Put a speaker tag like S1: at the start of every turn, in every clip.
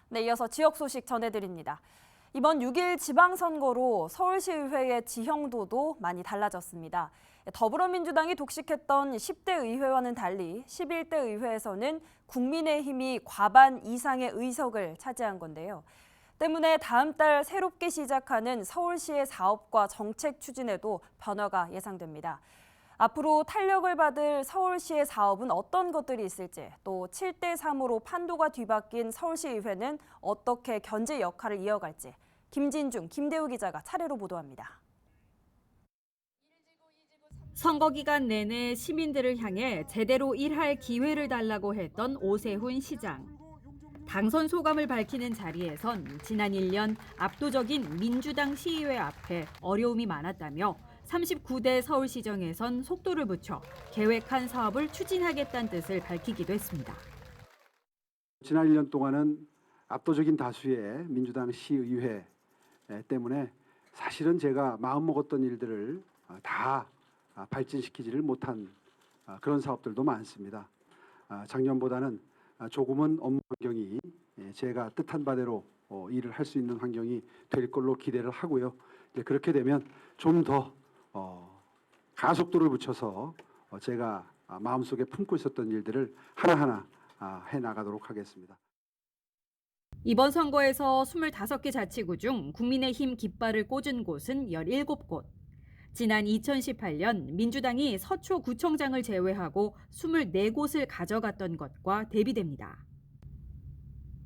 S1: 네, 이어서 지역 소식 전해드립니다. 이번 6일 지방선거로 서울시의회의 지형도도 많이 달라졌습니다. 더불어민주당이 독식했던 10대 의회와는 달리 11대 의회에서는 국민의힘이 과반 이상의 의석을 차지한 건데요. 때문에 다음 달 새롭게 시작하는 서울시의 사업과 정책 추진에도 변화가 예상됩니다. 앞으로 탄력을 받을 서울시의 사업은 어떤 것들이 있을지, 또 7대 3으로 판도가 뒤바뀐 서울시의회는 어떻게 견제 역할을 이어갈지 김진중, 김대우 기자가 차례로 보도합니다.
S2: 선거 기간 내내 시민들을 향해 제대로 일할 기회를 달라고 했던 오세훈 시장. 당선 소감을 밝히는 자리에선 지난 1년 압도적인 민주당 시의회 앞에 어려움이 많았다며 39대 서울시정에선 속도를 붙여 계획한 사업을 추진하겠다는 뜻을 밝히기도 했습니다.
S3: 지난 1년 동안은 압도적인 다수의 민주당 시의회 때문에 사실은 제가 마음먹었던 일들을 다 발전시키지를 못한 그런 사업들도 많습니다. 작년보다는 조금은 업무 환경이 제가 뜻한 바대로 일을 할 수 있는 환경이 될 걸로 기대를 하고요. 그렇게 되면 좀 더 가속도를 붙여서 제가 마음속에 품고 있었던 일들을 하나하나 해나가도록 하겠습니다.
S2: 이번 선거에서 25개 자치구 중 국민의힘 깃발을 꽂은 곳은 17곳. 지난 2018년 민주당이 서초구청장을 제외하고 24곳을 가져갔던 것과 대비됩니다.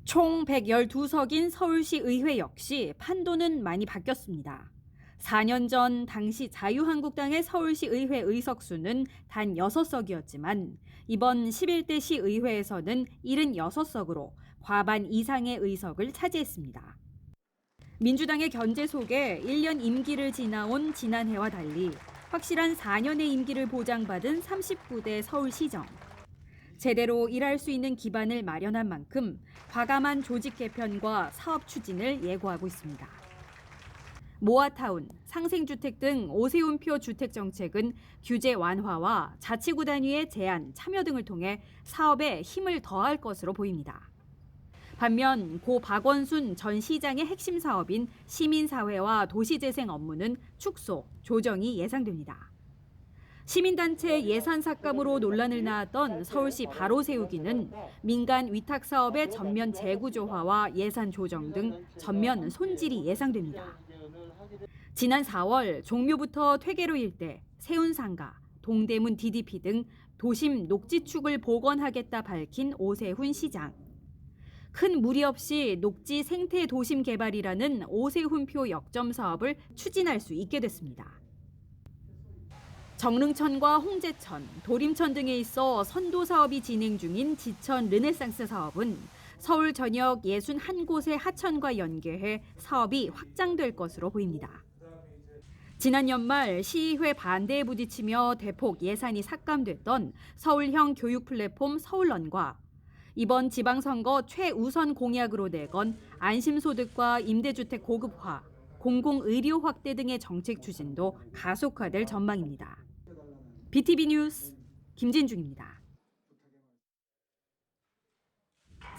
S2: 총 112석인 서울시 의회 역시 판도는 많이 바뀌었습니다. 4년 전 당시 자유한국당의 서울시 의회 의석수는 단 6석이었지만 이번 11대 시의회에서는 76석으로 과반 이상의 의석을 차지했습니다. 민주당의 견제 속에 1년 임기를 지나온 지난해와 달리 확실한 4년의 임기를 보장받은 39대 서울시정. 제대로 일할 수 있는 기반을 마련한 만큼 과감한 조직 개편과 사업 추진을 예고하고 있습니다. 모아타운, 상생주택 등 오세훈표 주택정책은 규제 완화와 자치구 단위의 제한, 참여 등을 통해 사업에 힘을 더할 것으로 보입니다. 반면 고 박원순 전 시장의 핵심 사업인 시민사회와 도시재생 업무는 축소, 조정이 예상됩니다. 시민단체 예산 삭감으로 논란을 낳았던 서울시 바로 세우기는 민간 위탁 사업의 전면 재구조화와 예산 조정 등 전면 손질이 예상됩니다. 지난 4월 종묘부터 퇴계로 일대, 세운상가, 동대문 DDP 등 도심 녹지축을 복원하겠다 밝힌 오세훈 시장. 큰 무리 없이 녹지 생태 도심 개발이라는 오세훈표 역점 사업을 추진할 수 있게 됐습니다. 정릉천과 홍제천, 도림천 등에 있어 선도 사업이 진행 중인 지천 르네상스 사업은 서울 전역 61곳의 하천과 연계해 사업이 확장될 것으로 보입니다. 지난 연말 시의회 반대에 부딪히며 대폭 예산이 삭감됐던 서울형 교육 플랫폼 서울런과 이번 지방선거 최우선 공약으로 내건 안심소득과 임대주택 고급화, 공공의료 확대 등의 정책 추진도 가속화될 전망입니다. BTV 뉴스 김진중입니다.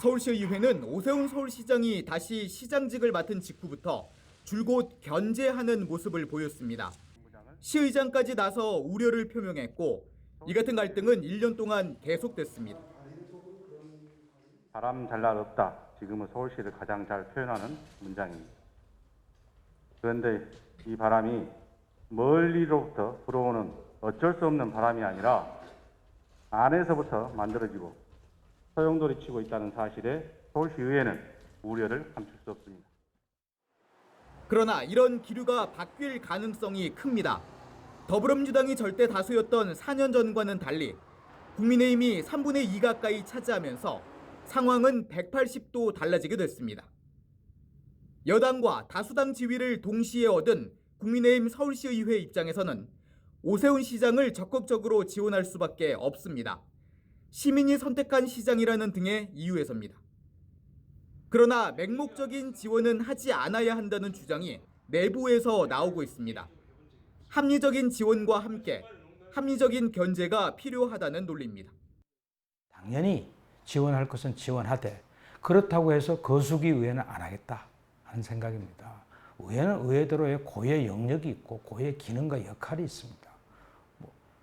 S4: 서울시의회는 오세훈 서울시장이 다시 시장직을 맡은 직후부터 줄곧 견제하는 모습을 보였습니다. 시의장까지 나서 우려를 표명했고 이 같은 갈등은 1년 동안 계속됐습니다.
S5: 바람 잘 날 없다. 지금은 서울시를 가장 잘 표현하는 문장입니다. 그런데 이 바람이 멀리로부터 불어오는 어쩔 수 없는 바람이 아니라 안에서부터 만들어지고 소용돌이 치고 있다는 사실에 서울시의회는 우려를 감출 수 없습니다.
S4: 그러나 이런 기류가 바뀔 가능성이 큽니다. 더불어민주당이 절대 다수였던 4년 전과는 달리 국민의힘이 3분의 2 가까이 차지하면서 상황은 180도 달라지게 됐습니다. 여당과 다수당 지위를 동시에 얻은 국민의힘 서울시의회 입장에서는 오세훈 시장을 적극적으로 지원할 수밖에 없습니다. 시민이 선택한 시장이라는 등의 이유에서입니다. 그러나 맹목적인 지원은 하지 않아야 한다는 주장이 내부에서 나오고 있습니다. 합리적인 지원과 함께 합리적인 견제가 필요하다는 논리입니다.
S6: 당연히 지원할 것은 지원하되 그렇다고 해서 거수기 의회는 안 하겠다 하는 생각입니다. 의회는 의회대로의 고유의 영역이 있고 고유의 기능과 역할이 있습니다.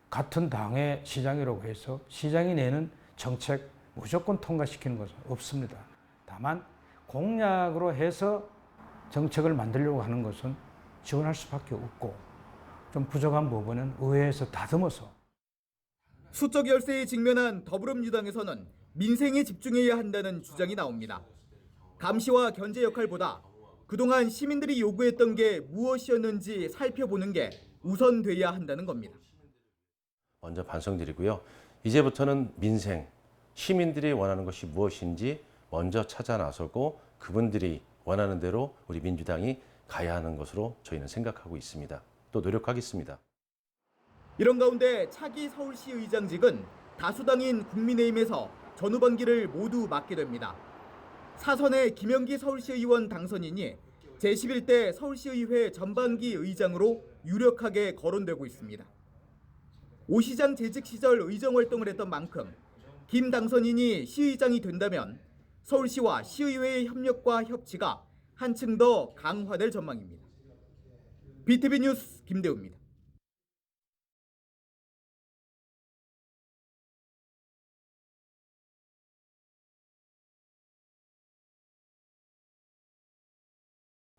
S6: 같은 당의 시장이라고 해서 시장이 내는 정책 무조건 통과시키는 것은 없습니다. 다만 공약으로 해서 정책을 만들려고 하는 것은 지원할 수밖에 없고 좀 부족한 부분은 의회에서 다듬어서.
S4: 수적 열세에 직면한 더불어민주당에서는 민생에 집중해야 한다는 주장이 나옵니다. 감시와 견제 역할보다 그동안 시민들이 요구했던 게 무엇이었는지 살펴보는 게 우선돼야 한다는 겁니다.
S7: 먼저 반성드리고요. 이제부터는 민생, 시민들이 원하는 것이 무엇인지 먼저 찾아 나서고 그분들이 원하는 대로 우리 민주당이 가야 하는 것으로 저희는 생각하고 있습니다. 또 노력하겠습니다.
S4: 이런 가운데 차기 서울시 의장직은 다수당인 국민의힘에서 전 후반기를 모두 맡게 됩니다. 사선의 김영기 서울시 의원 당선인이 제11대 서울시의회 전반기 의장으로 유력하게 거론되고 있습니다. 오 시장 재직 시절 의정 활동을 했던 만큼 김 당선인이 시의장이 된다면 서울시와 시의회의 협력과 협치가 한층 더 강화될 전망입니다. BTV 뉴스 김대우입니다.